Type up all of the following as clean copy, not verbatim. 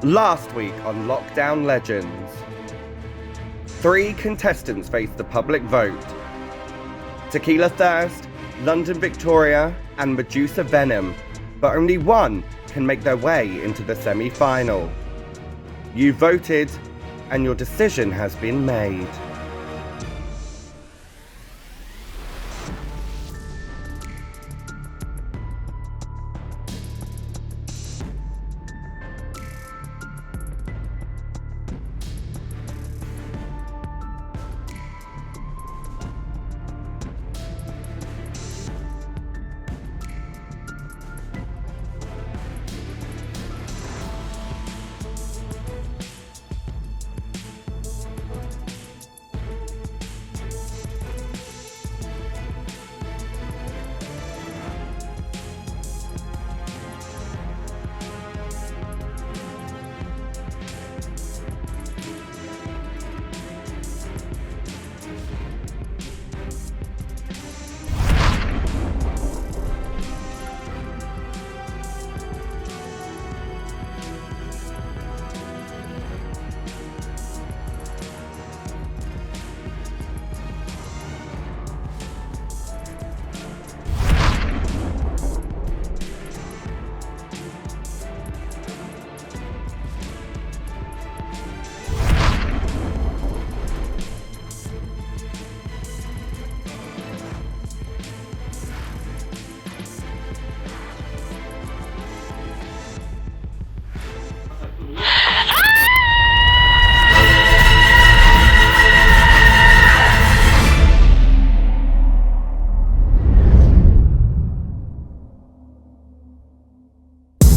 Last week on Lockdown Legends, 3 contestants faced the public vote. Tequila Thirst, London Victoria, and MEDUSA VENOM, but only one can make their way into the semi-final. You voted, and your decision has been made.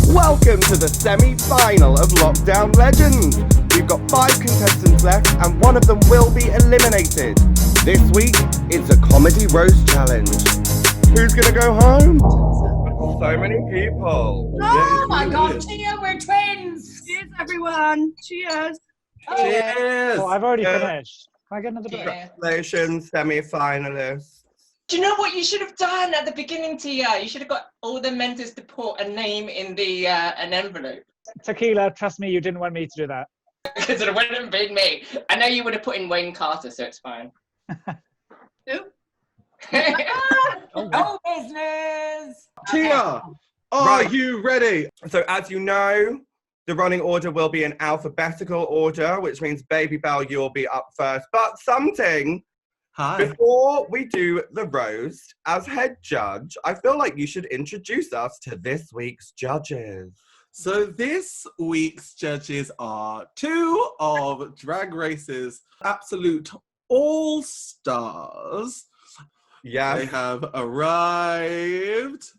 Welcome to the semi-final of Lockdown Legends. We've got 5 contestants left and one of them will be eliminated. This week, it's a comedy roast challenge. Who's gonna go home? So many people. Oh my God, Tia, we're twins. Cheers, everyone. Cheers. Oh, Cheers. Oh, I've already finished. Can I get another drink? Congratulations, semi-finalists. Do you know what you should have done at the beginning, Tia? You should have got all the mentors to put a name in the an envelope. Tequila, trust me, you didn't want me to do that. Because it wouldn't have been me. I know you would have put in Wayne Carter, so it's fine. Who? No business. Tia, are you ready? So as you know, the running order will be in alphabetical order, which means Baby Belle, you'll be up first. But something, before we do the roast, as head judge, I feel like you should introduce us to this week's judges. So this week's judges are 2 of Drag Race's absolute all-stars. Yeah. They have arrived.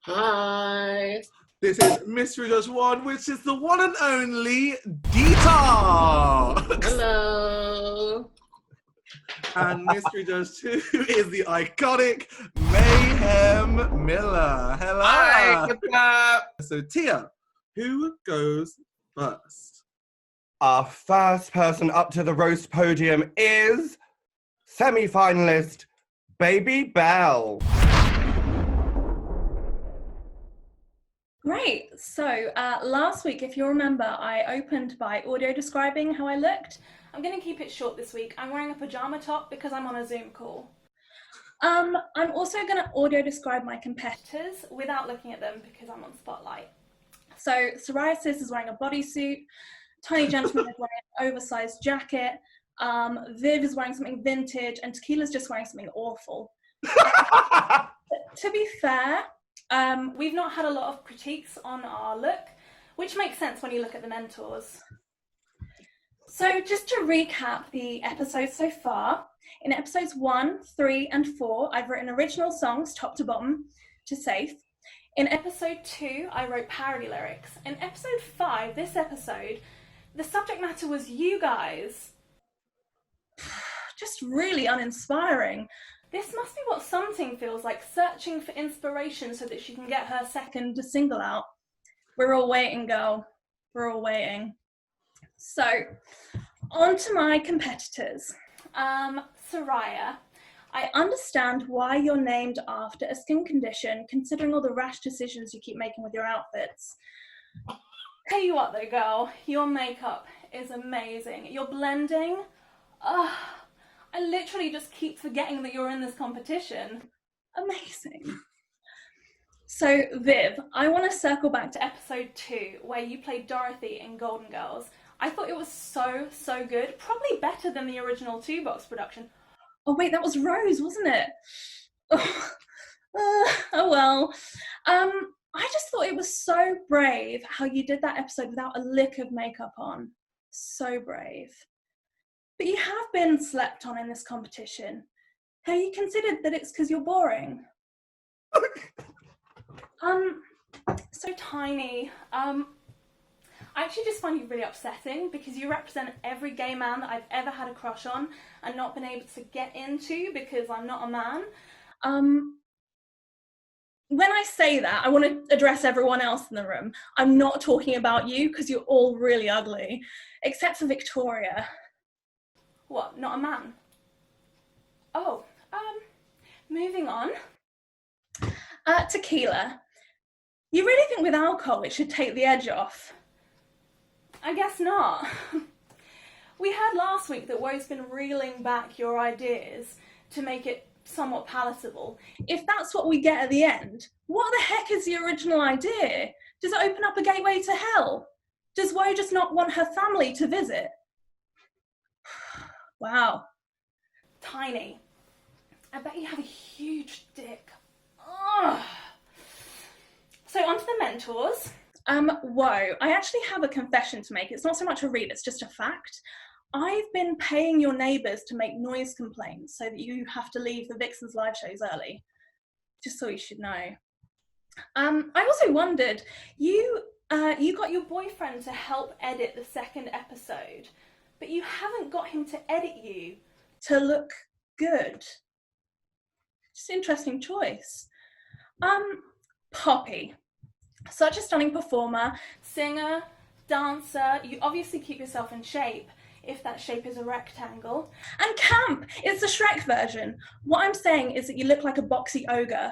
Hi. This is Mystery Judge 1, which is the one and only Detox. Hello. And Mystery Judge 2 is the iconic Mayhem Miller. Hello. Hi, what's up? So Tia, who goes first? Our first person up to the roast podium is semi-finalist Baby Belle. Great. So last week, if you remember, I opened by audio describing how I looked. I'm going to keep it short this week. I'm wearing a pajama top because I'm on a Zoom call. I'm also going to audio describe my competitors without looking at them because I'm on Spotlight. So SERIAH is wearing a bodysuit. Tiny Gentleman is wearing an oversized jacket. Viv is wearing something vintage, and Tequila's just wearing something awful. To be fair, we've not had a lot of critiques on our look, which makes sense when you look at the mentors. So just to recap the episodes so far, in episodes 1, 3, and 4, I've written original songs top to bottom to safe. In episode 2, I wrote parody lyrics. In episode 5, this episode, the subject matter was you guys. Just really uninspiring. This must be what Something feels like, searching for inspiration so that she can get her second single out. We're all waiting, girl. We're all waiting. So, on to my competitors. SERIAH, I understand why you're named after a skin condition, considering all the rash decisions you keep making with your outfits. Tell you what though, girl, your makeup is amazing. Your blending, I literally just keep forgetting that you're in this competition. Amazing. So Viv, I want to circle back to episode 2 where you played Dorothy in Golden Girls. I thought it was so good, probably better than the original 2-box production. Oh wait, that was Rose, wasn't it? Oh well. I just thought it was so brave how you did that episode without a lick of makeup on. So brave. But you have been slept on in this competition. Have you considered that it's because you're boring? So Tiny, I actually just find you really upsetting because you represent every gay man that I've ever had a crush on and not been able to get into because I'm not a man. When I say that, I want to address everyone else in the room. I'm not talking about you because you're all really ugly, except for Victoria. What, not a man? Oh, moving on. Tequila. You really think with alcohol it should take the edge off? I guess not. We heard last week that Woe's been reeling back your ideas to make it somewhat palatable. If that's what we get at the end, what the heck is the original idea? Does it open up a gateway to hell? Does Woe just not want her family to visit? Wow. Tiny, I bet you have a huge dick. Ugh. So on to the mentors. Woe, I actually have a confession to make. It's not so much a read, it's just a fact. I've been paying your neighbours to make noise complaints so that you have to leave the Vixens live shows early. Just so you should know. I also wondered, you got your boyfriend to help edit the second episode, but you haven't got him to edit you to look good. Just an interesting choice. Poppy, such a stunning performer, singer, dancer. You obviously keep yourself in shape, if that shape is a rectangle. And camp, it's the Shrek version. What I'm saying is that you look like a boxy ogre.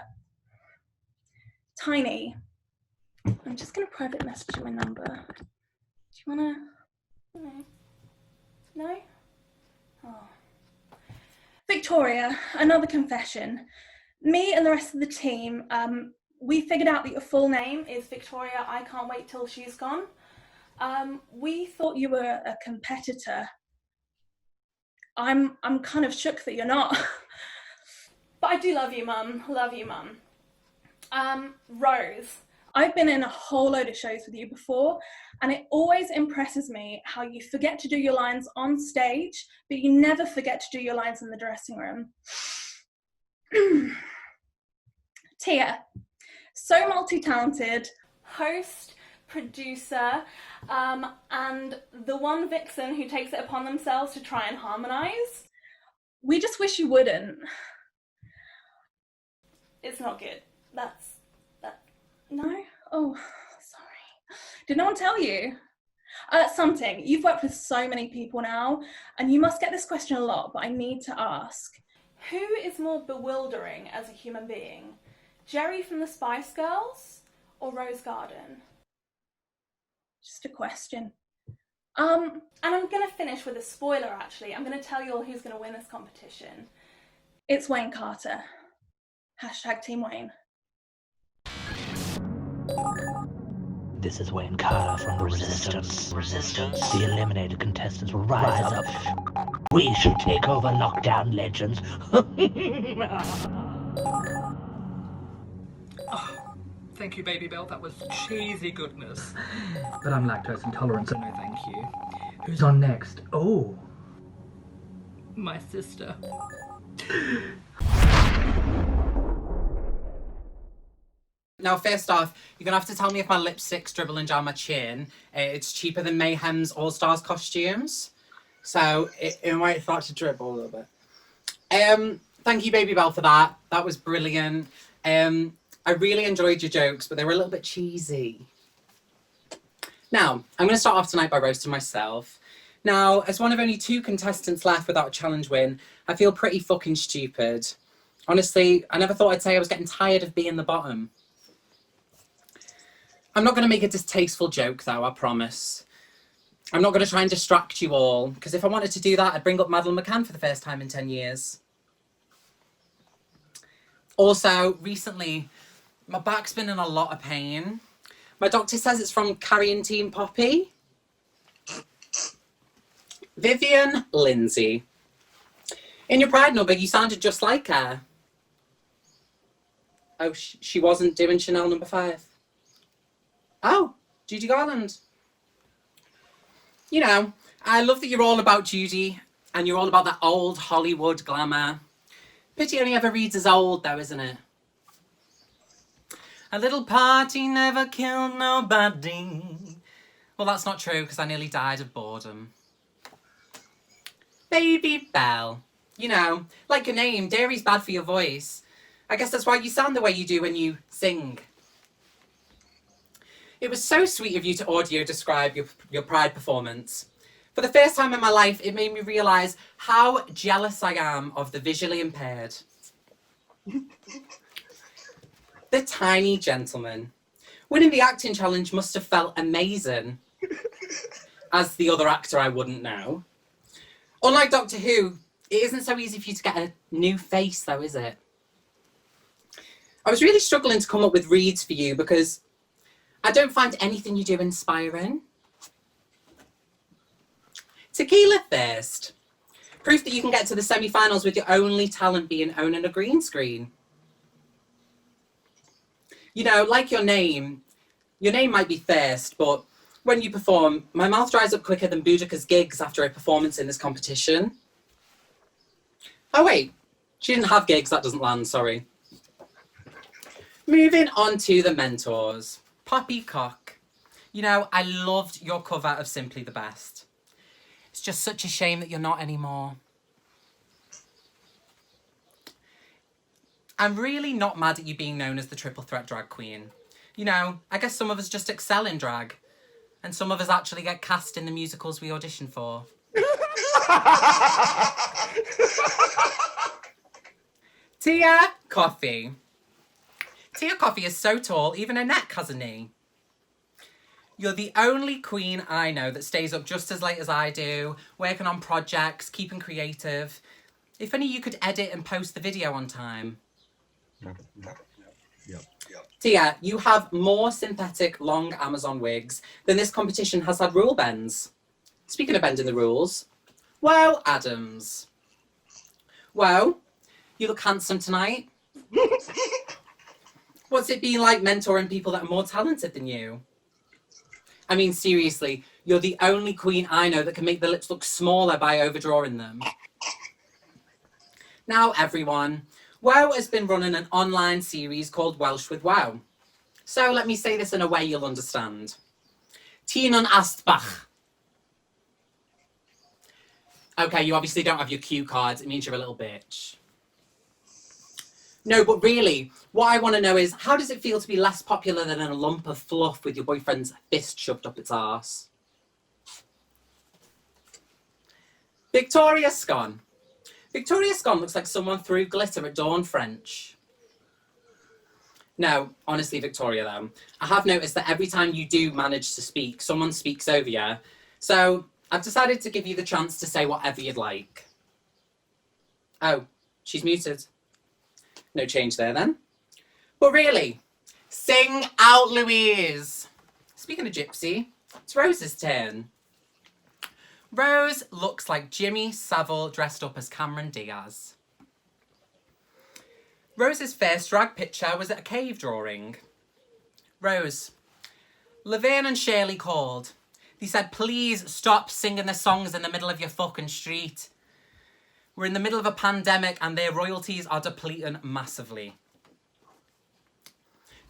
Tiny, I'm just gonna private message you my number. Do you wanna, no? Oh. Victoria, another confession. Me and the rest of the team, we figured out that your full name is Victoria I Can't Wait Till She's Gone. We thought you were a competitor. I'm kind of shook that you're not. But I do love you, Mum. Love you, Mum. Rose, I've been in a whole load of shows with you before, and it always impresses me how you forget to do your lines on stage, but you never forget to do your lines in the dressing room. Tia, so multi-talented, host, producer, and the one vixen who takes it upon themselves to try and harmonise. We just wish you wouldn't. It's not good. No? Oh, sorry. Did no one tell you? Something. You've worked with so many people now, and you must get this question a lot, but I need to ask. Who is more bewildering as a human being? Jerry from the Spice Girls or Rose Garden? Just a question. And I'm going to finish with a spoiler, actually. I'm going to tell you all who's going to win this competition. It's Wayne Carter. # Team Wayne. This is Wayne Carter from Resistance. The eliminated contestants will rise up. We shall take over Lockdown Legends. Oh, thank you, Baby Bell. That was cheesy goodness. But I'm lactose intolerant, so no thank you. Who's on next? Oh, my sister. Now, first off, you're going to have to tell me if my lipstick's dribbling down my chin. It's cheaper than Mayhem's All-Stars costumes. So it might start to dribble a little bit. Thank you, Baby Bell, for that. That was brilliant. I really enjoyed your jokes, but they were a little bit cheesy. Now, I'm going to start off tonight by roasting myself. Now, as one of only 2 contestants left without a challenge win, I feel pretty fucking stupid. Honestly, I never thought I'd say I was getting tired of being the bottom. I'm not going to make a distasteful joke, though, I promise. I'm not going to try and distract you all, because if I wanted to do that, I'd bring up Madeleine McCann for the first time in 10 years. Also, recently, my back's been in a lot of pain. My doctor says it's from carrying Team Poppy. Vivienne Lindsay. In your Pride number, you sounded just like her. Oh, she wasn't doing Chanel number 5. Oh, Judy Garland. You know, I love that you're all about Judy and you're all about that old Hollywood glamour. Pity only ever reads as old, though, isn't it? A little party never killed nobody. Well, that's not true because I nearly died of boredom. Baby Belle. You know, like your name, dairy's bad for your voice. I guess that's why you sound the way you do when you sing. It was so sweet of you to audio describe your Pride performance. For the first time in my life, it made me realise how jealous I am of the visually impaired. The tiny gentleman. Winning the acting challenge must have felt amazing. As the other actor, I wouldn't know. Unlike Doctor Who, it isn't so easy for you to get a new face, though, is it? I was really struggling to come up with reads for you because I don't find anything you do inspiring. Tequila Thirst. Proof that you can get to the semi-finals with your only talent being owning a green screen. You know, like your name might be Thirst, but when you perform, my mouth dries up quicker than Boudica's gigs after a performance in this competition. Oh wait, she didn't have gigs, that doesn't land, sorry. Moving on to the mentors. Poppycock. You know, I loved your cover of Simply the Best. It's just such a shame that you're not anymore. I'm really not mad at you being known as the triple threat drag queen. You know, I guess some of us just excel in drag. And some of us actually get cast in the musicals we audition for. Tia Coffee. Tia Coffee is so tall, even her neck has a knee. You're the only queen I know that stays up just as late as I do, working on projects, keeping creative. If only you could edit and post the video on time. Yep. Tia, you have more synthetic long Amazon wigs than this competition has had rule bends. Speaking of bending the rules, Wow Adams. Wow, you look handsome tonight. What's it been like mentoring people that are more talented than you? I mean, seriously, you're the only queen I know that can make the lips look smaller by overdrawing them. Now, everyone, Wow has been running an online series called Welsh with Wow. So let me say this in a way you'll understand. Tîn an astbach. Okay, you obviously don't have your cue cards. It means you're a little bitch. No, but really, what I want to know is, how does it feel to be less popular than a lump of fluff with your boyfriend's fist shoved up its arse? Victoria Scone. Victoria Scone looks like someone threw glitter at Dawn French. No, honestly, Victoria, though, I have noticed that every time you do manage to speak, someone speaks over you. So I've decided to give you the chance to say whatever you'd like. Oh, she's muted. No change there, then. But really, sing out, Louise. Speaking of Gypsy, it's Rose's turn. Rose looks like Jimmy Savile dressed up as Cameron Diaz. Rose's first drag picture was at a cave drawing. Rose. Laverne and Shirley called. They said, please stop singing the songs in the middle of your fucking street. We're in the middle of a pandemic and their royalties are depleting massively.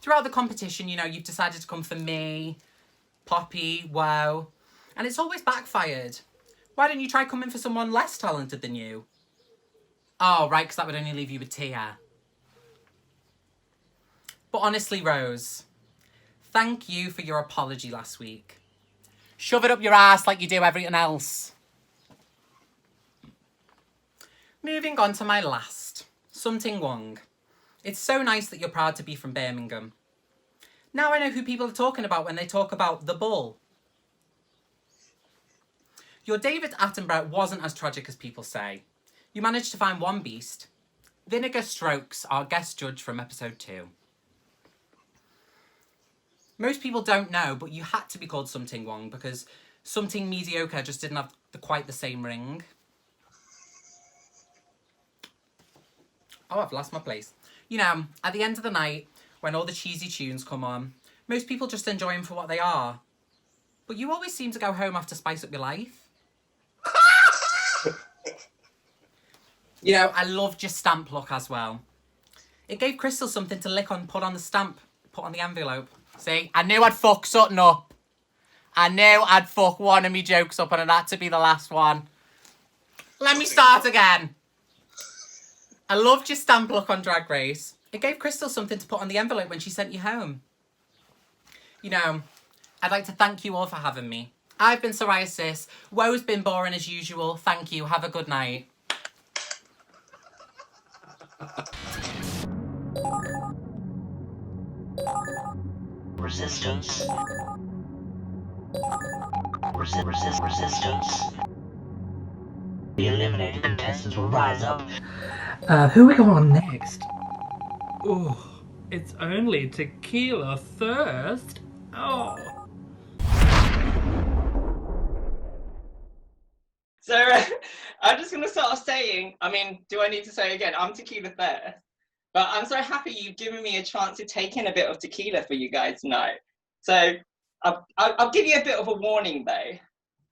Throughout the competition, you know, you've decided to come for me, Poppy, Wow, and it's always backfired. Why don't you try coming for someone less talented than you? Oh, right, because that would only leave you with Tia. But honestly, Rose, thank you for your apology last week. Shove it up your ass like you do everything else. Moving on to my last, Something Wong. It's so nice that you're proud to be from Birmingham. Now I know who people are talking about when they talk about the bull. Your David Attenborough wasn't as tragic as people say. You managed to find one beast. Vinegar Strokes, our guest judge from episode 2. Most people don't know, but you had to be called Something Wong because Something Mediocre just didn't have quite the same ring. Oh, I've lost my place. You know, at the end of the night, when all the cheesy tunes come on, most people just enjoy them for what they are. But you always seem to go home after Spice Up Your Life. You know, I loved your stamp look as well. It gave Crystal something to lick on, put on the stamp, put on the envelope. See, I knew I'd fuck something up. I knew I'd fuck one of me jokes up and it had to be the last one. Let me start again. I loved your stamp look on Drag Race. It gave Crystal something to put on the envelope when she sent you home. You know, I'd like to thank you all for having me. I've been Soraya Sis. Woe's been boring as usual. Thank you. Have a good night. Resistance. Resistance. The eliminated contestants will rise up. Who we got on next? Oh, it's only Tequila Thirst. Oh. So I'm just going to start saying, I mean, do I need to say again, I'm Tequila Thirst. But I'm so happy you've given me a chance to take in a bit of tequila for you guys tonight. So I'll give you a bit of a warning though.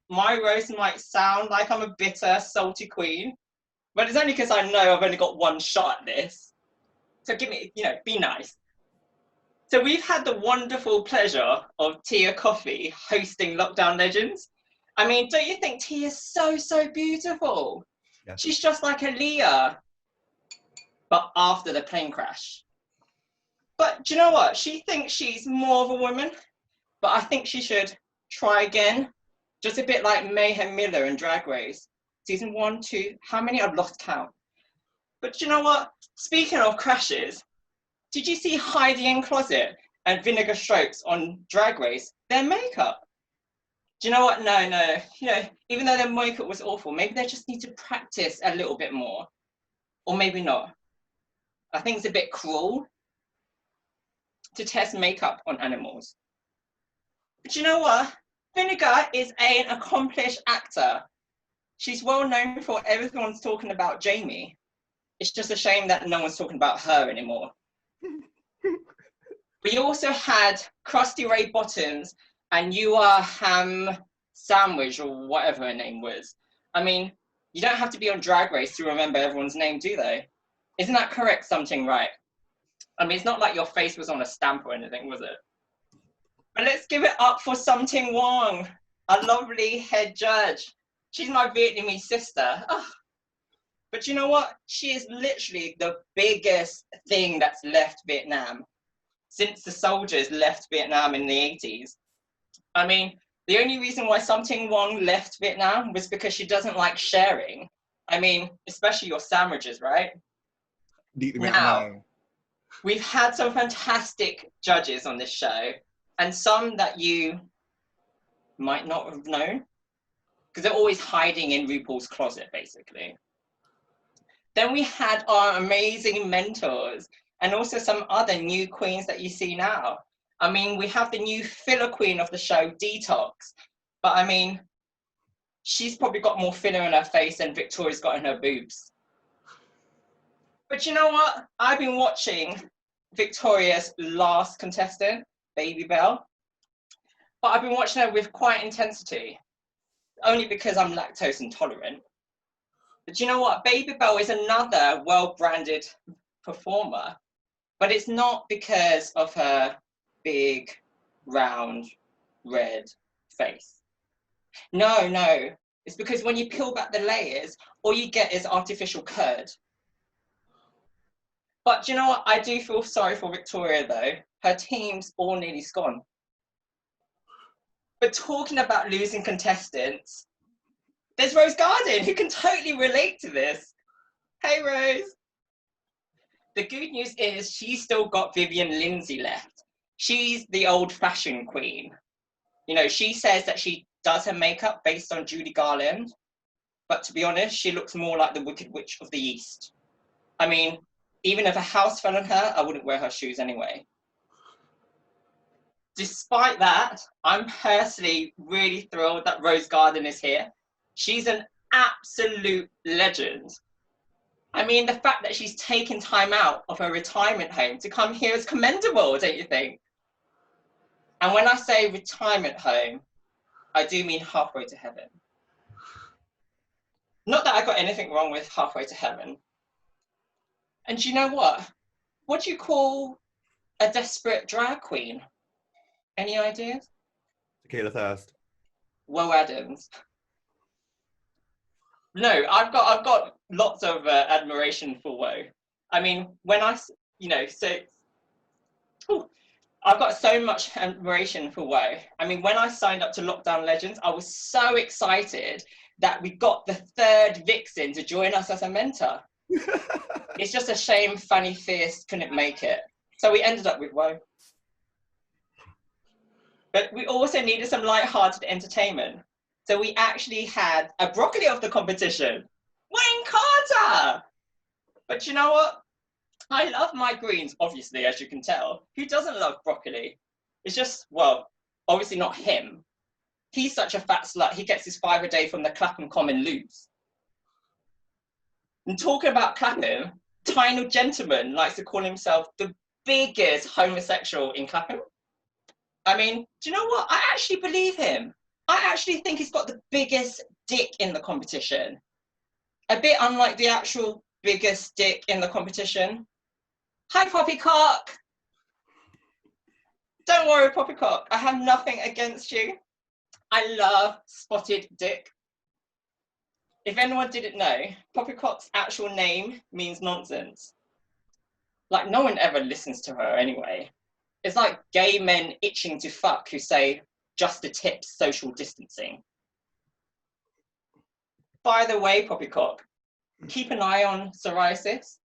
My roast might sound like I'm a bitter, salty queen, but it's only because I know I've only got one shot at this. So give me, you know, be nice. So we've had the wonderful pleasure of Tia Coffee hosting Lockdown Legends. I mean, don't you think Tia's so beautiful? Yeah. She's just like Aaliyah, but after the plane crash. But do you know what? She thinks she's more of a woman, but I think she should try again. Just a bit like Mayhem Miller and Drag Race. Season 1, 2, how many? I've lost count. But do you know what? Speaking of crashes, did you see Heidi in Closet and Vinegar Strokes on Drag Race? Their makeup. Do you know what? No. You know, even though their makeup was awful, maybe they just need to practice a little bit more. Or maybe not. I think it's a bit cruel to test makeup on animals. But you know what? Vinegar is an accomplished actor. She's well known for everyone's talking about Jamie. It's just a shame that no one's talking about her anymore. We also had Krusty Ray Bottoms and You Are Ham Sandwich or whatever her name was. I mean, you don't have to be on Drag Race to remember everyone's name, do they? Isn't that correct, Something Right? I mean, it's not like your face was on a stamp or anything, was it? But let's give it up for Something Wong, a lovely head judge. She's my Vietnamese sister. Oh. But you know what? She is literally the biggest thing that's left Vietnam since the soldiers left Vietnam in the 80s. I mean, the only reason why Something Wong left Vietnam was because she doesn't like sharing. I mean, especially your sandwiches, right? Now, we've had some fantastic judges on this show, and some that you might not have known, because they're always hiding in RuPaul's closet, basically. Then we had our amazing mentors, and also some other new queens that you see now. I mean, we have the new filler queen of the show, Detox, but I mean, she's probably got more filler in her face than Victoria's got in her boobs. But you know what? I've been watching Victoria's last contestant, Baby Bell, but I've been watching her with quite intensity, only because I'm lactose intolerant. But you know what? Baby Bell is another well-branded performer, but it's not because of her big, round, red face. No. It's because when you peel back the layers, all you get is artificial curd. But you know what? I do feel sorry for Victoria, though. Her team's all nearly gone. But talking about losing contestants, there's Rose Garden, who can totally relate to this. Hey, Rose. The good news is she's still got Vivienne Lindsay left. she's the old-fashioned queen. You know, she says that she does her makeup based on Judy Garland, but to be honest, she looks more like the Wicked Witch of the East. I mean, even if a house fell on her, I wouldn't wear her shoes anyway. Despite that, I'm personally really thrilled that Rose Garden is here. She's an absolute legend. I mean, the fact that she's taken time out of her retirement home to come here is commendable, don't you think? And when I say retirement home, I do mean halfway to heaven. Not that I got anything wrong with halfway to heaven. And you know what? What do you call a desperate drag queen? Any ideas? Tequila Thirst. Woe Adams. No, I've got lots of admiration for Woe. I mean, when I, you know, I've got so much admiration for Woe. I mean, when I signed up to Lockdown Legends, I was so excited that we got the third vixen to join us as a mentor. It's just a shame Funny Fierce couldn't make it. So we ended up with Woe. But we also needed some light-hearted entertainment. So we actually had a broccoli of the competition, Wayne Carter. But you know what? I love my greens, obviously, as you can tell. Who doesn't love broccoli? It's just, well, obviously not him. He's such a fat slut, he gets his 5 a day from the Clapham Common loops. And talking about Clapham, Tiny Gentleman likes to call himself the biggest homosexual in Clapham. I mean, do you know what? I actually believe him. I actually think he's got the biggest dick in the competition. A bit unlike the actual biggest dick in the competition. Hi, Poppycock. Don't worry, Poppycock. I have nothing against you. I love spotted dick. If anyone didn't know, Poppycock's actual name means nonsense. Like, no one ever listens to her anyway. It's like gay men itching to fuck who say, just a tip, social distancing. By the way, Poppycock, keep an eye on psoriasis.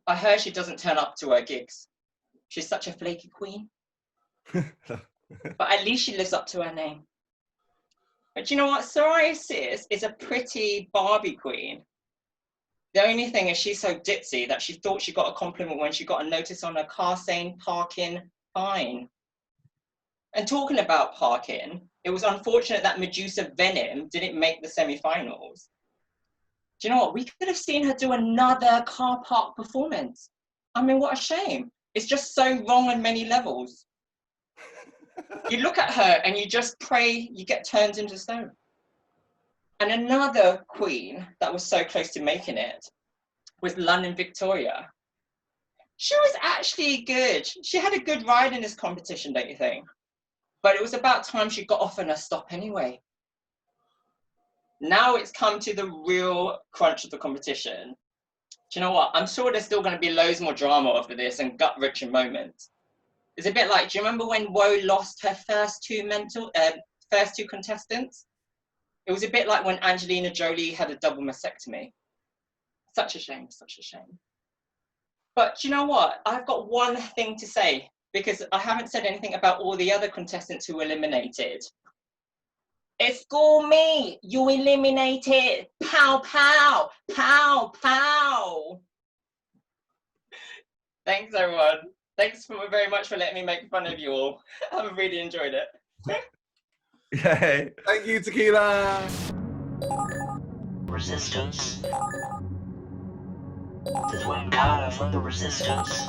I heard she doesn't turn up to her gigs. She's such a flaky queen. But at least she lives up to her name. But you know what? Psoriasis is a pretty Barbie queen. The only thing is she's so ditzy that she thought she got a compliment when she got a notice on her car saying parking fine. And talking about parking, it was unfortunate that MEDUSA VENOM didn't make the semi-finals. Do you know what? We could have seen her do another car park performance. I mean, what a shame. It's just so wrong on many levels. You look at her and you just pray you get turned into stone. And another queen that was so close to making it was London Victoria. She was actually good. She had a good ride in this competition, don't you think? But it was about time she got off on a stop anyway. Now it's come to the real crunch of the competition. Do you know what? I'm sure there's still going to be loads more drama after this and gut-wrenching moments. It's a bit like, do you remember when Woe lost her first two contestants? It was a bit like when Angelina Jolie had a double mastectomy. Such a shame, such a shame. But do you know what? I've got one thing to say, because I haven't said anything about all the other contestants who were eliminated. It's me, you eliminated. Pow, pow, pow, pow. Thanks, everyone. Thanks very much for letting me make fun of you all. I've really enjoyed it. Yay. Thank you, Tequila. Resistance. This is Wayne Carter from the Resistance.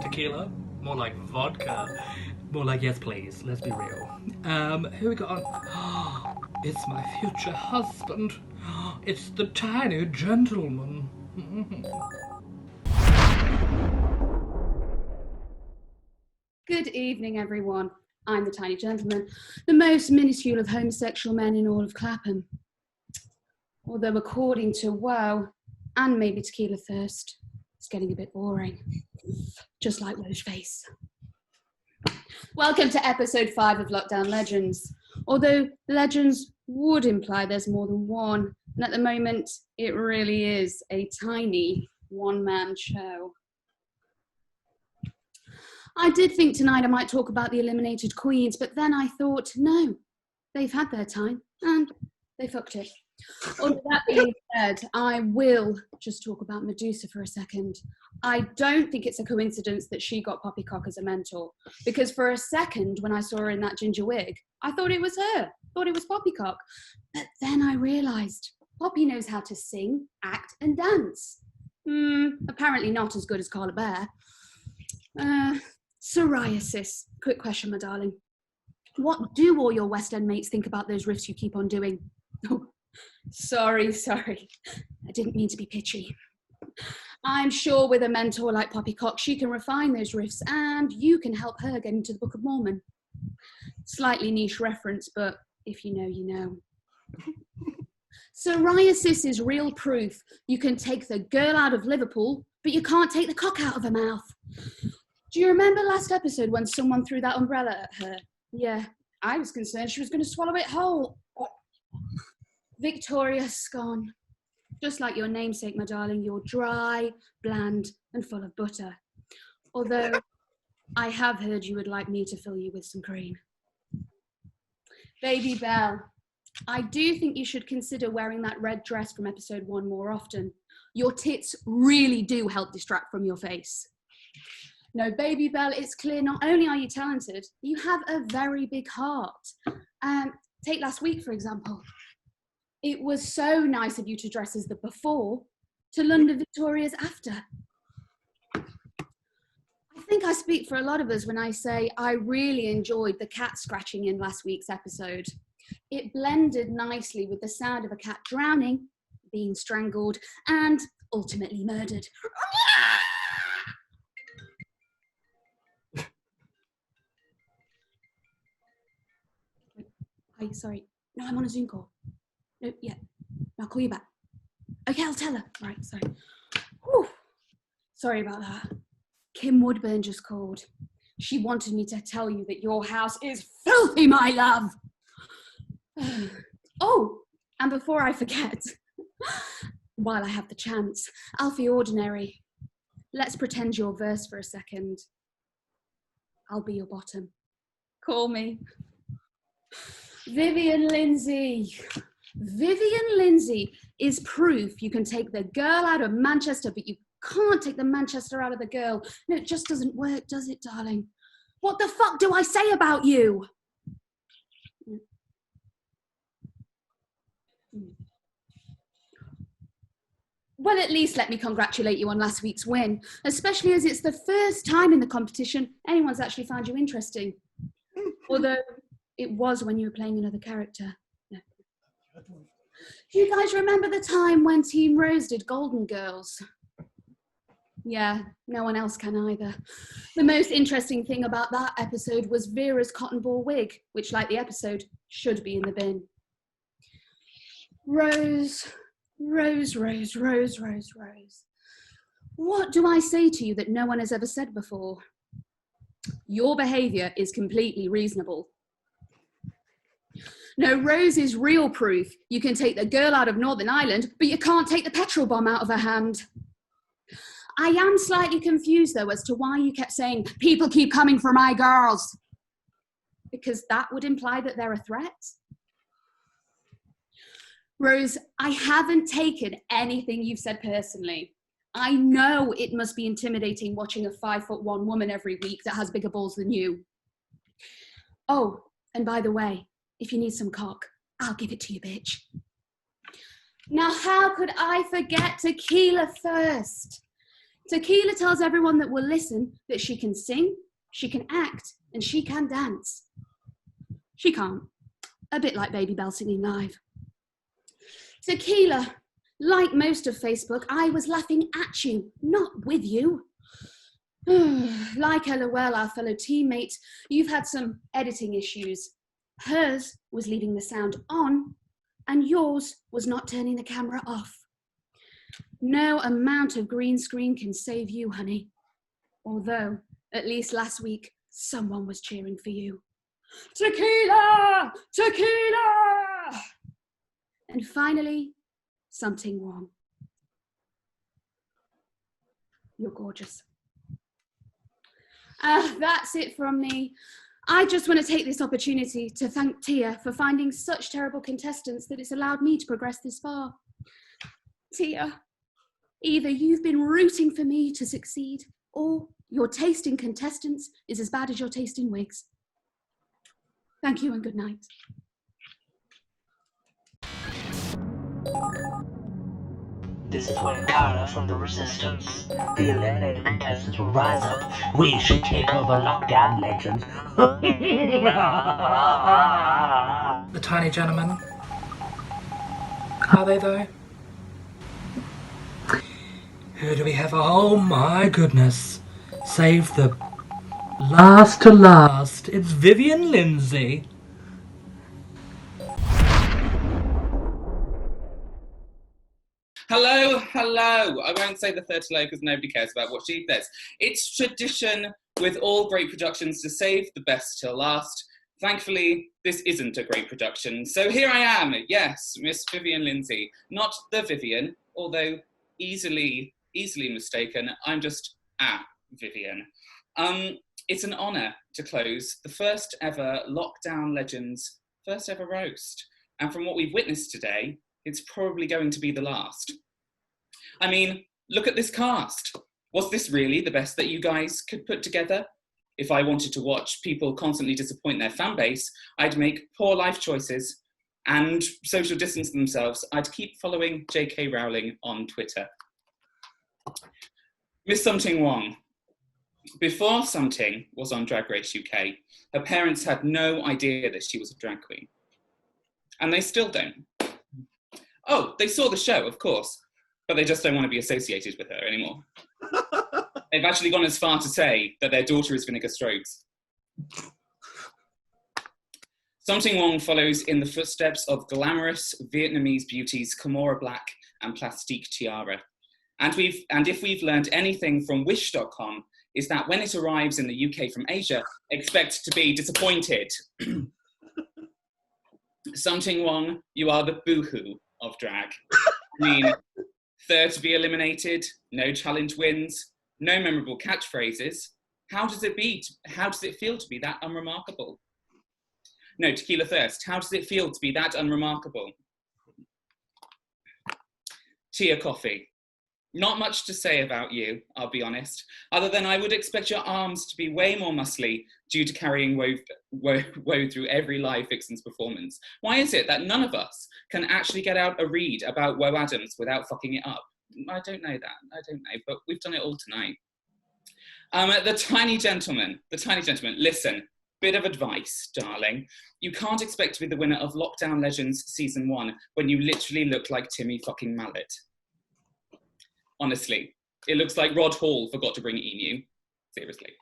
Tequila? More like vodka. More like yes please, let's be real. Who we got on? It's my future husband. It's the tiny gentleman. Good evening, everyone. I'm the tiny gentleman, the most minuscule of homosexual men in all of Clapham. Although according to Woe, and maybe Tequila Thirst, it's getting a bit boring. Just like Woe's face. Welcome to episode 5 of Lockdown Legends. Although legends would imply there's more than one, And at the moment, it really is a tiny one-man show. I did think tonight I might talk about the eliminated queens, but then I thought, no, they've had their time and they fucked it. With that being said, I will just talk about Medusa for a second. I don't think it's a coincidence that she got Poppycock as a mentor, because for a second when I saw her in that ginger wig, I thought it was her, thought it was Poppycock. But then I realised Poppy knows how to sing, act and dance. Apparently not as good as Carla Bear. Psoriasis. Quick question, my darling. What do all your West End mates think about those riffs you keep on doing? Oh, sorry. I didn't mean to be pitchy. I'm sure with a mentor like Poppycock, she can refine those riffs and you can help her get into the Book of Mormon. Slightly niche reference, but if you know, you know. Psoriasis is real proof. You can take the girl out of Liverpool, but you can't take the cock out of her mouth. Do you remember last episode when someone threw that umbrella at her? Yeah, I was concerned she was going to swallow it whole. Victoria Scone. Just like your namesake, my darling, you're dry, bland, and full of butter. Although, I have heard you would like me to fill you with some cream. Baby Belle, I do think you should consider wearing that red dress from episode 1 more often. Your tits really do help distract from your face. No, Baby Belle, it's clear not only are you talented, you have a very big heart. Take last week, for example. It was so nice of you to dress as the before to London Victoria's after. I think I speak for a lot of us when I say I really enjoyed the cat scratching in last week's episode. It blended nicely with the sound of a cat drowning, being strangled, and ultimately murdered. Hi, sorry. No, I'm on a Zoom call. No, yeah. I'll call you back. Okay, I'll tell her. Right, sorry. Whew. Sorry about that. Kim Woodburn just called. She wanted me to tell you that your house is filthy, my love. Oh, and before I forget, while I have the chance, Alfie Ordinary, let's pretend you're verse for a second. I'll be your bottom. Call me. Vivienne Lindsay. Vivienne Lindsay is proof you can take the girl out of Manchester, but you can't take the Manchester out of the girl. No, it just doesn't work, does it, darling? What the fuck do I say about you? Well, at least let me congratulate you on last week's win, especially as it's the first time in the competition anyone's actually found you interesting. Although it was when you were playing another character. No. Do you guys remember the time when Team Rose did Golden Girls? Yeah, no one else can either. The most interesting thing about that episode was Vera's cotton ball wig, which, like the episode, should be in the bin. Rose, Rose, Rose, Rose, Rose, Rose. What do I say to you that no one has ever said before? Your behaviour is completely reasonable. No, Rose is real proof. You can take the girl out of Northern Ireland, but you can't take the petrol bomb out of her hand. I am slightly confused, though, as to why you kept saying, people keep coming for my girls. Because that would imply that they're a threat. Rose, I haven't taken anything you've said personally. I know it must be intimidating watching a 5'1" woman every week that has bigger balls than you. Oh, and by the way, if you need some cock, I'll give it to you, bitch. Now, how could I forget Tequila first? Tequila tells everyone that will listen that she can sing, she can act, and she can dance. She can't. A bit like Baby Belle singing live. Tequila, like most of Facebook, I was laughing at you, not with you. Like LOL, our fellow teammate, you've had some editing issues. Hers was leaving the sound on, and yours was not turning the camera off. No amount of green screen can save you, honey. Although, at least last week, someone was cheering for you. Tequila! Tequila! And finally, something wrong. You're gorgeous. That's it from me. I just want to take this opportunity to thank Tia for finding such terrible contestants that it's allowed me to progress this far. Tia, either you've been rooting for me to succeed, or your taste in contestants is as bad as your taste in wigs. Thank you and good night. This is Wayne Carter from the Resistance. The eliminated contestants will rise up. We should take over Lockdown Legends. The tiny gentlemen. Are they though? Who do we have? Oh my goodness. Save the last to last. It's VIVIENNE LYNSEY. Hello, hello. I won't say the third hello because nobody cares about what she says. It's tradition with all great productions to save the best till last. Thankfully, this isn't a great production. So here I am, yes, Miss VIVIENNE LYNSEY. Not the Vivienne, although easily mistaken. I'm just Vivienne. It's an honour to close the first ever Lockdown Legends, first ever roast. And from what we've witnessed today, it's probably going to be the last. I mean, look at this cast. Was this really the best that you guys could put together? If I wanted to watch people constantly disappoint their fan base, I'd make poor life choices and social distance themselves. I'd keep following J.K. Rowling on Twitter. Miss Something Wong. Before Something was on Drag Race UK, her parents had no idea that she was a drag queen. And they still don't. Oh, they saw the show, of course, but they just don't want to be associated with her anymore. They've actually gone as far to say that their daughter is Vinegar Strokes. Something Wong follows in the footsteps of glamorous Vietnamese beauties Kimora Black and Plastique Tiara. And if we've learned anything from Wish.com, is that when it arrives in the UK from Asia, expect to be disappointed. Something Wong, you are the boohoo of drag. I mean, third to be eliminated, no challenge wins, no memorable catchphrases. How does it feel to be that unremarkable? No, Tequila Thirst, how does it feel to be that unremarkable? Tia Coffee. Not much to say about you, I'll be honest, other than I would expect your arms to be way more muscly due to carrying woe through every live Vixen's performance. Why is it that none of us can actually get out a read about Woe Adams without fucking it up? I don't know, but we've done it all tonight. The tiny gentleman, listen, bit of advice, darling. You can't expect to be the winner of Lockdown Legends Season 1 when you literally look like Timmy fucking Mallet. Honestly, it looks like Rod Hall forgot to bring Emu. Seriously.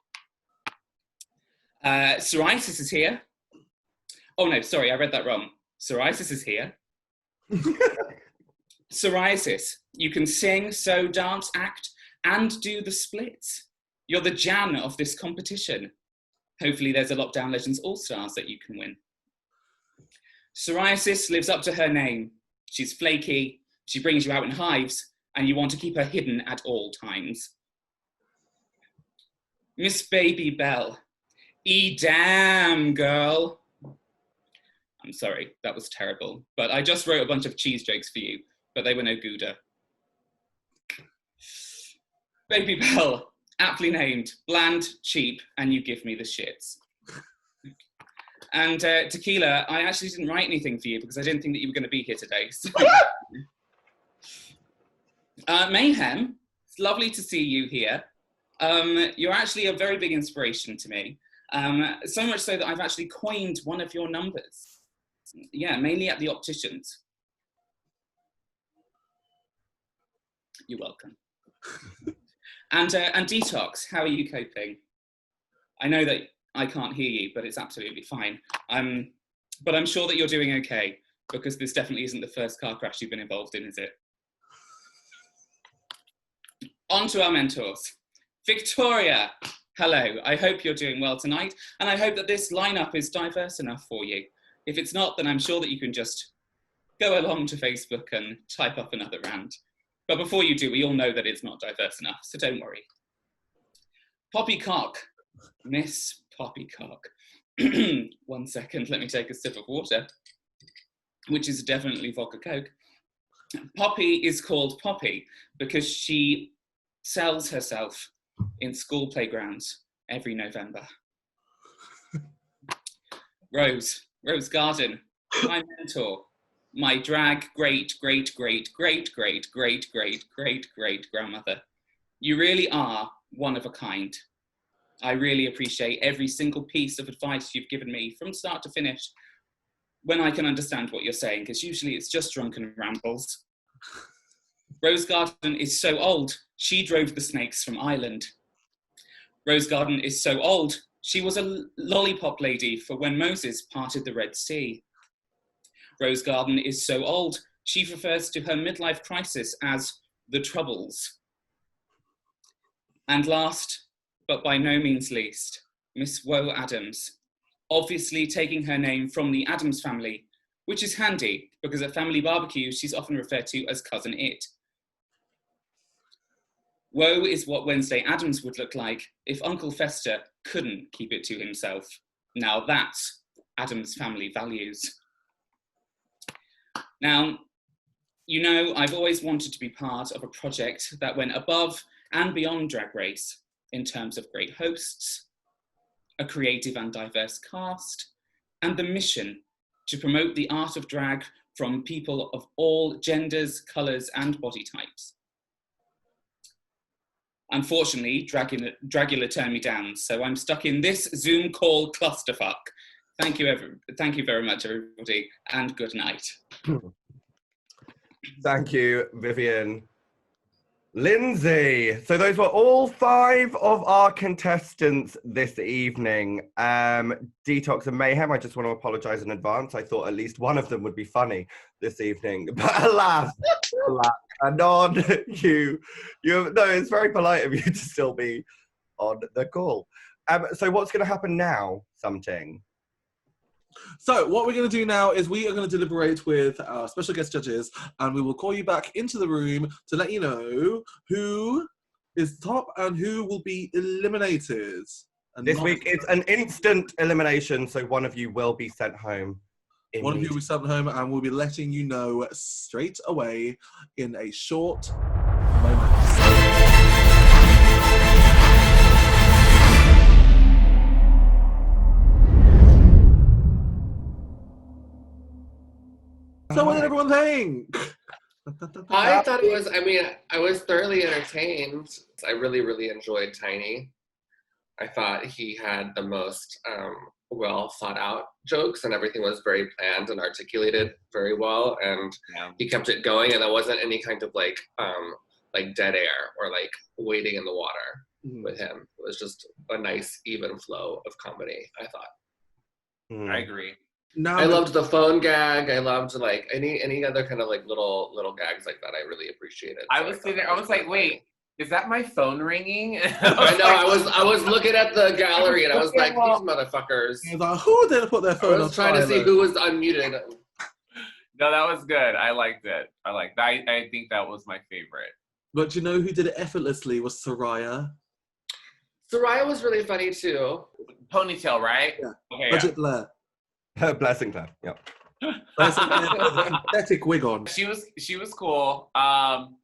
Psoriasis is here. Oh no, sorry, I read that wrong. Psoriasis is here. Psoriasis, you can sing, sew, dance, act, and do the splits. You're the Jan of this competition. Hopefully there's a Lockdown Legends All-Stars that you can win. Psoriasis lives up to her name. She's flaky, she brings you out in hives, and you want to keep her hidden at all times. Miss Baby Belle. Damn, girl. I'm sorry, that was terrible. But I just wrote a bunch of cheese jokes for you, but they were no gooder. Baby Belle, aptly named, bland, cheap, and you give me the shits. And Tequila, I actually didn't write anything for you because I didn't think that you were going to be here today. So. Mayhem, it's lovely to see you here. You're actually a very big inspiration to me. So much so that I've actually coined one of your numbers. Yeah, mainly at the opticians. You're welcome. And Detox, how are you coping? I know that I can't hear you, but it's absolutely fine. But I'm sure that you're doing okay, because this definitely isn't the first car crash you've been involved in, is it? On to our mentors. Victoria, hello. I hope you're doing well tonight, and I hope that this lineup is diverse enough for you. If it's not, then I'm sure that you can just go along to Facebook and type up another rant. But before you do, we all know that it's not diverse enough, so don't worry. Poppycock, Miss Poppycock. 1 second, let me take a sip of water, which is definitely vodka Coke. Poppy is called Poppy because she sells herself in school playgrounds every November. Rose Garden, my mentor, my drag great grandmother. You really are one of a kind. I really appreciate every single piece of advice you've given me from start to finish when I can understand what you're saying, because usually it's just drunken rambles. Rose Garden is so old, she drove the snakes from Ireland. Rose Garden is so old, she was a lollipop lady for when Moses parted the Red Sea. Rose Garden is so old, she refers to her midlife crisis as the Troubles. And last, but by no means least, Miss Woe Adams, obviously taking her name from the Addams family, which is handy because at family barbecues, she's often referred to as Cousin It. Woe is what Wednesday Addams would look like if Uncle Fester couldn't keep it to himself. Now that's Addams family values. Now, you know, I've always wanted to be part of a project that went above and beyond Drag Race in terms of great hosts, a creative and diverse cast, and the mission to promote the art of drag from people of all genders, colours, and body types. Unfortunately, Dragula turned me down, so I'm stuck in this Zoom call clusterfuck. Thank you very much, everybody, and good night. Thank you, Vivienne. Lynsey, so those were all 5 of our contestants this evening. Detox and Mayhem, I just want to apologise in advance. I thought at least one of them would be funny this evening, but alas, Anon, no, it's very polite of you to still be on the call. So what's going to happen now, Something? So what we're going to do now is we are going to deliberate with our special guest judges, and we will call you back into the room to let you know who is top and who will be eliminated. And this week it's an instant elimination, so one of you will be sent home. One of you will be sent home, and we'll be letting you know straight away in a short moment. So what did everyone think? I thought it was, I was thoroughly entertained. I really, really enjoyed Tiny. I thought he had the most well thought out jokes, and everything was very planned and articulated very well, and he kept it going, and there wasn't any kind of like dead air or like waiting in the water with him. It was just a nice even flow of comedy, I thought. I agree. No, I loved the phone gag. I loved like any other kind of like little gags like that. I really appreciated. I was sitting there. I was like, wait, is that my phone ringing? I know. I was looking at the gallery and I was like, these motherfuckers. I was like, who did put their phone on? I was trying to see who was unmuted. No, that was good. I liked it. I think that was my favorite. But you know who did it effortlessly was SERIAH. SERIAH was really funny too. Ponytail, right? Yeah. Okay, Budget Blair. Blessing Claire, yeah. Synthetic wig on. She was cool. And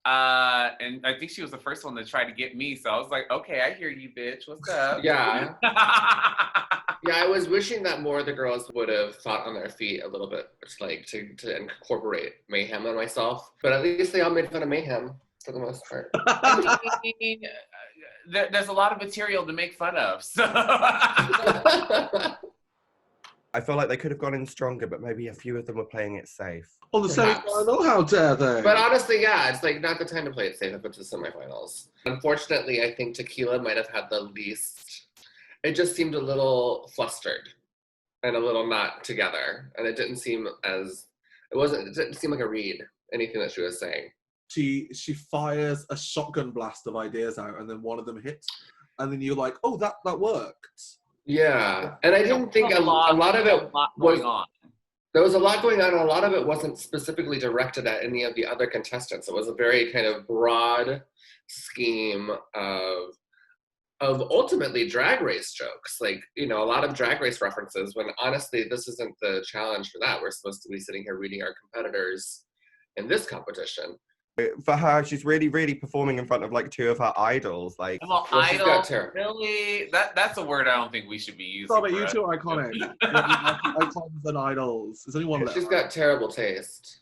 I think she was the first one to try to get me. So I was like, okay, I hear you, bitch. What's up? Yeah. Yeah, I was wishing that more of the girls would have thought on their feet a little bit, like to incorporate Mayhem and myself. But at least they all made fun of Mayhem for the most part. I mean, there's a lot of material to make fun of. So. I feel like they could have gone in stronger, but maybe a few of them were playing it safe. On the semi-final, how dare they? But honestly, yeah, it's like not the time to play it safe if it's the semifinals. Unfortunately, I think TEQUILA might have had the least. It just seemed a little flustered and a little not together, and it didn't seem as it didn't seem like a read anything that she was saying. She fires a shotgun blast of ideas out, and then one of them hits, and then you're like, oh, that worked. Yeah, and I didn't think a lot of it was. There was a lot going on, and a lot of it wasn't specifically directed at any of the other contestants. It was a very kind of broad scheme of ultimately Drag Race jokes. Like, you know, a lot of Drag Race references, when honestly, this isn't the challenge for that. We're supposed to be sitting here reading our competitors in this competition. For her, she's really, really performing in front of like two of her idols. Like, Well, idol, really? That's a word I don't think we should be using. Stop it, you two are iconic. Icons and idols. Is anyone left? She's got terrible taste.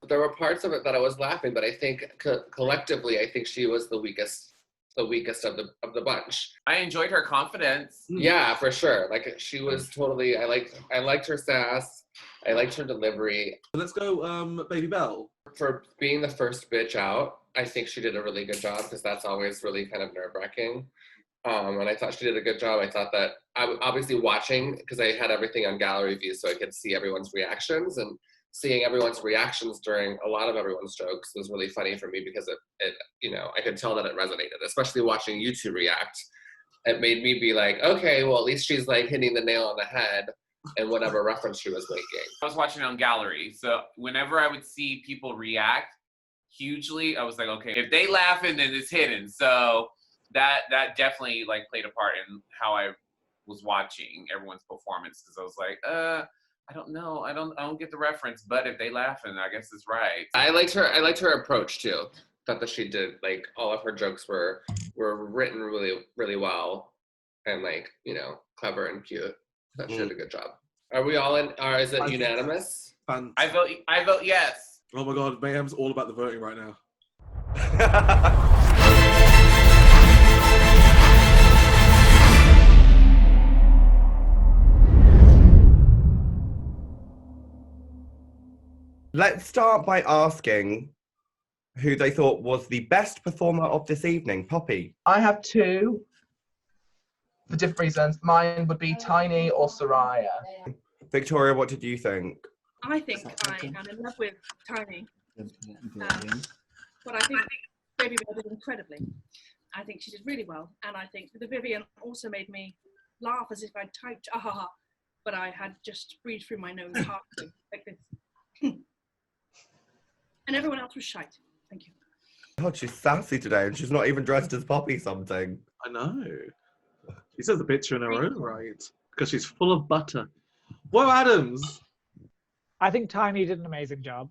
There were parts of it that I was laughing, but I think collectively, I think she was the weakest of the bunch. I enjoyed her confidence. Yeah, for sure. Like, she was totally. I liked her sass. I liked her delivery. Let's go, Baby Belle. For being the first bitch out, I think she did a really good job, because that's always really kind of nerve-wracking. And I thought she did a good job. I thought that I was obviously watching, because I had everything on gallery view, so I could see everyone's reactions, and seeing everyone's reactions during a lot of everyone's jokes was really funny for me, because it you know, I could tell that it resonated, especially watching you two react. It made me be like, okay, well, at least she's like hitting the nail on the head and whatever reference she was making. I was watching it on gallery, so whenever I would see people react hugely, I was like, okay, if they laughing, then it's hidden. So that definitely like played a part in how I was watching everyone's performance, because I was like, I don't know, I don't get the reference, but if they laughing, I guess it's right. I liked her approach too. Thought that she did, like, all of her jokes were written really, really well, and like, you know, clever and cute. That she did a good job. Are we all in? Or is it unanimous? I vote yes. Oh my God, Mayhem's all about the voting right now. Let's start by asking who they thought was the best performer of this evening. Poppy. I have two for different reasons. Mine would be Tiny or SERIAH. Victoria, what did you think? I think I am in love with Tiny. But I think Baby Belle did incredibly. I think she did really well. And I think the Vivienne also made me laugh as if I'd typed ah, but I had just breathed through my nose halfway, like this. And everyone else was shite. Thank you. God, she's sassy today, and she's not even dressed as Poppy something. I know. She says a picture in her own right, because she's full of butter. Whoa, Adams! I think Tiny did an amazing job.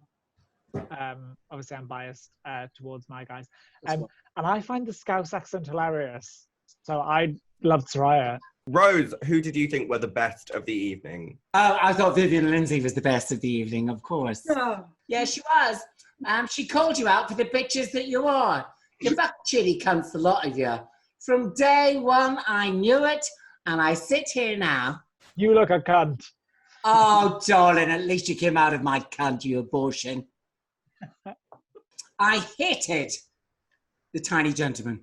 Obviously, I'm biased towards my guys. And I find the Scouse accent hilarious. So I loved SERIAH. Rose, who did you think were the best of the evening? Oh, I thought VIVIENNE and LYNSEY was the best of the evening, of course. Oh. Yeah, she was. She called you out for the bitches that you are. You buck chitty cunts, the lot of you. From day one, I knew it, and I sit here now. You look a cunt. Oh, darling, at least you came out of my cunt, you abortion. I hated the tiny gentleman.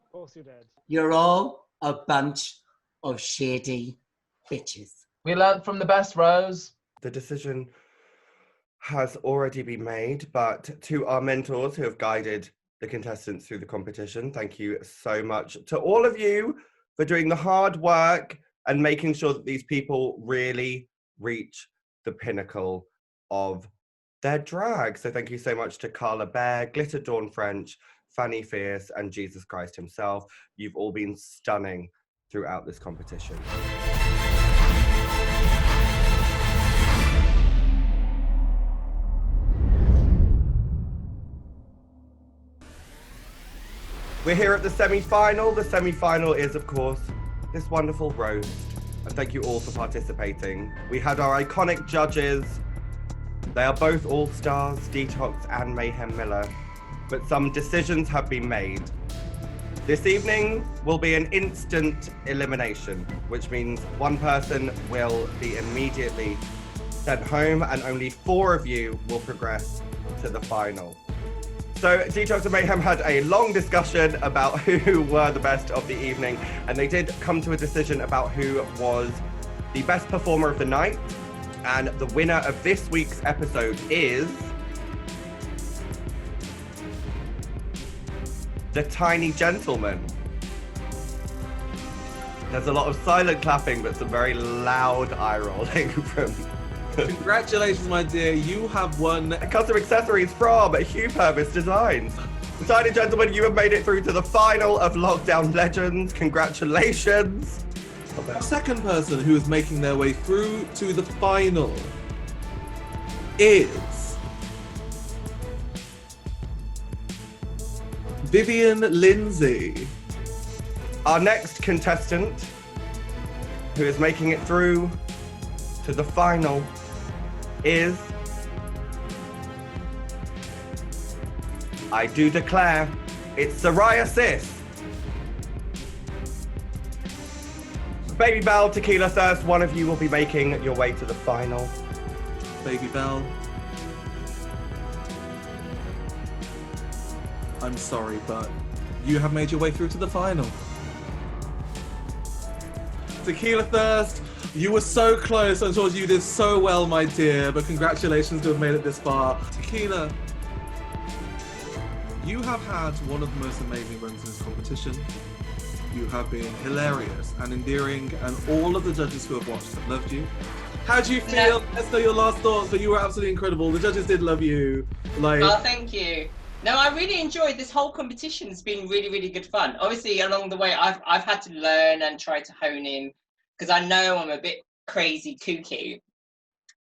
Of course you did. You're all a bunch of shady bitches. We learned from the best, Rose. The decision has already been made, but to our mentors who have guided the contestants through the competition, thank you so much to all of you for doing the hard work and making sure that these people really reach the pinnacle of their drag. So thank you so much to Carla Bear, Glitter Dawn French, Fanny Fierce, and Jesus Christ himself. You've all been stunning throughout this competition. We're here at the semi-final. The semi-final is, of course, this wonderful roast. And thank you all for participating. We had our iconic judges. They are both all-stars, Detox and Mayhem Miller. But some decisions have been made. This evening will be an instant elimination, which means one person will be immediately sent home and only 4 of you will progress to the final. So Detox and Mayhem had a long discussion about who were the best of the evening, and they did come to a decision about who was the best performer of the night. And the winner of this week's episode is the Tiny Gentleman. There's a lot of silent clapping, but some very loud eye rolling from... Congratulations, my dear. You have won custom accessories from Hugh Purvis Designs. Tiny gentlemen, you have made it through to the final of Lockdown Legends. Congratulations. The second person who is making their way through to the final is VIVIENNE LYNSEY. Our next contestant who is making it through to the final is, I do declare, it's SERIAH Sis. Baby Bell, Tequila Thirst, one of you will be making your way to the final. Baby Bell. I'm sorry, but you have made your way through to the final. Tequila Thirst, you were so close. I thought you did so well, my dear, but congratulations to have made it this far. Tequila, you have had one of the most amazing runs in this competition. You have been hilarious and endearing, and all of the judges who have watched have loved you. How do you feel? Let's know your last thoughts, but you were absolutely incredible. The judges did love you. Oh, thank you. No, I really enjoyed this whole competition. It's been really, really good fun. Obviously, along the way, I've had to learn and try to hone in, because I know I'm a bit crazy, kooky.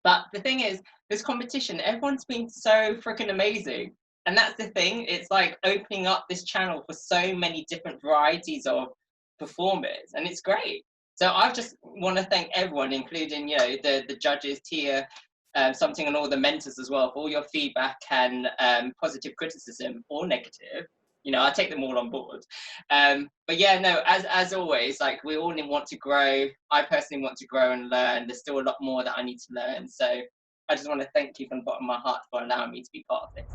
But the thing is, this competition, everyone's been so freaking amazing. And that's the thing. It's like opening up this channel for so many different varieties of performers, and it's great. So I just want to thank everyone, including, you know, the judges, Tia, something, and all the mentors as well, for all your feedback and positive criticism or negative. You know, I take them all on board. But yeah, no, as always, like, we all want to grow. I personally want to grow and learn. There's still a lot more that I need to learn. So I just want to thank you from the bottom of my heart for allowing me to be part of this.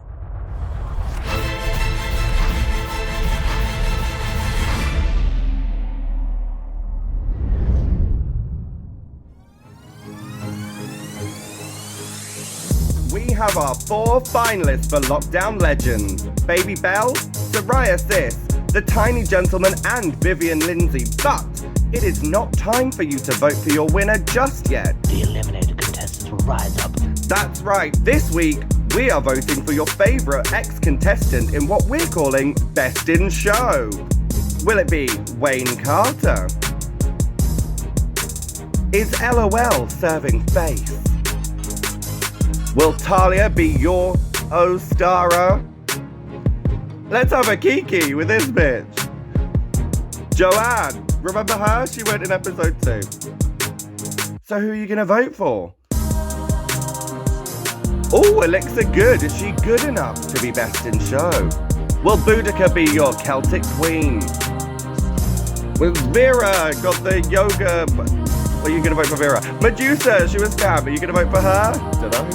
We have our 4 finalists for Lockdown Legends. Baby Bell, SERIAH Sis, The Tiny Gentleman, and VIVIENNE LYNSEY. But it is not time for you to vote for your winner just yet. The eliminated contestants will rise up. That's right. This week, we are voting for your favourite ex-contestant in what we're calling Best in Show. Will it be Wayne Carter? Is LOL serving face? Will THALIA be your O-Starer? Let's have a Kiki with this bitch. JOANNE, remember her? She went in episode 2. So who are you gonna vote for? Oh, ELIXIR Good. Is she good enough to be Best in Show? Will BOUDICA be your Celtic Queen? Will VERA got the yoga? Are you gonna vote for VERA? MEDUSA, she was Cam. Are you gonna vote for her? Don't know.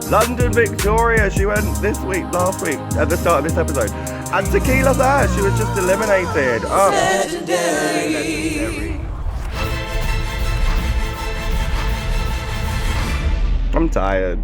London Victoria, she went last week, at the start of this episode. And Tequila Thirst, she was just eliminated. Oh. Legendary. I'm tired.